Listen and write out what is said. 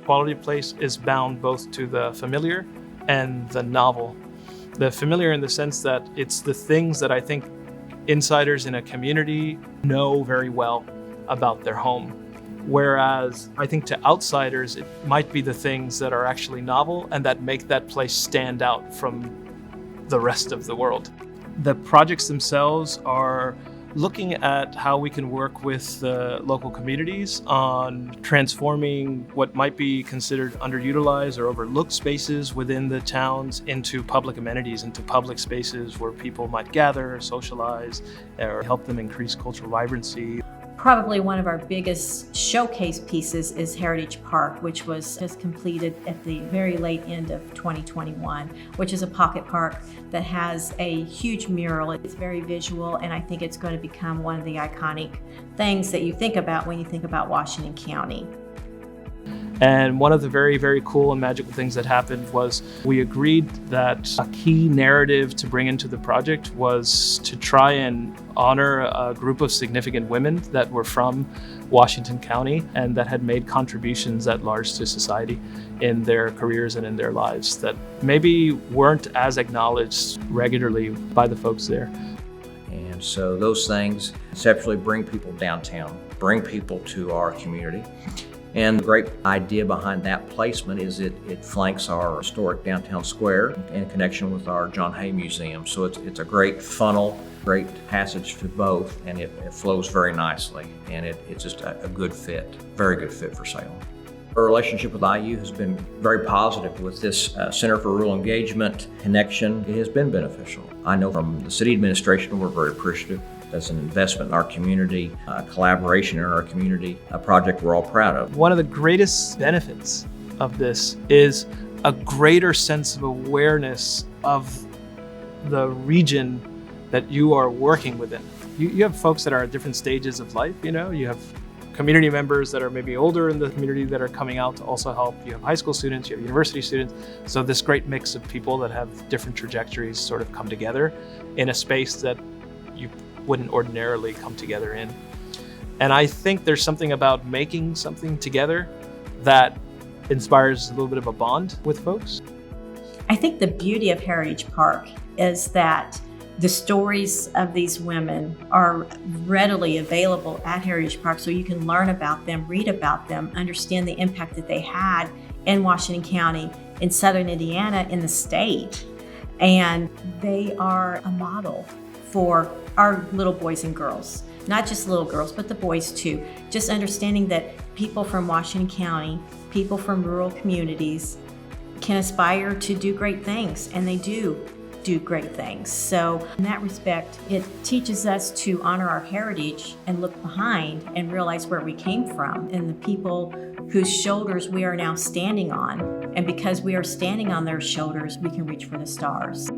quality of place is bound both to the familiar and the novel. The familiar in the sense that it's the things that I think insiders in a community know very well about their home. Whereas I think to outsiders, it might be the things that are actually novel and that make that place stand out from the rest of the world. The projects themselves are looking at how we can work with the local communities on transforming what might be considered underutilized or overlooked spaces within the towns into public amenities, into public spaces where people might gather, socialize, or help them increase cultural vibrancy. Probably one of our biggest showcase pieces is Heritage Park, which was just completed at the very late end of 2021, which is a pocket park that has a huge mural. It's very visual, and I think it's going to become one of the iconic things that you think about when you think about Washington County. And one of the very, very cool and magical things that happened was we agreed that a key narrative to bring into the project was to try and honor a group of significant women that were from Washington County and that had made contributions at large to society in their careers and in their lives that maybe weren't as acknowledged regularly by the folks there. And so those things conceptually bring people downtown, bring people to our community. And the great idea behind that placement is it flanks our historic downtown square in connection with our John Hay Museum. So it's a great funnel, great passage to both, and it flows very nicely. And it's just a good fit, very good fit for Salem. Our relationship with IU has been very positive with this Center for Rural Engagement connection. It has been beneficial. I know from the city administration, we're very appreciative. As an investment in our community, collaboration in our community, a project we're all proud of. One of the greatest benefits of this is a greater sense of awareness of the region that you are working within. You have folks that are at different stages of life, you have community members that are maybe older in the community that are coming out to also help. You have high school students, you have university students. So this great mix of people that have different trajectories sort of come together in a space that you wouldn't ordinarily come together in. And I think there's something about making something together that inspires a little bit of a bond with folks. I think the beauty of Heritage Park is that the stories of these women are readily available at Heritage Park, so you can learn about them, read about them, understand the impact that they had in Washington County, in Southern Indiana, in the state. And they are a model for our little boys and girls, not just little girls, but the boys too. Just understanding that people from Washington County, people from rural communities can aspire to do great things, and they do great things. So in that respect, it teaches us to honor our heritage and look behind and realize where we came from and the people whose shoulders we are now standing on. And because we are standing on their shoulders, we can reach for the stars.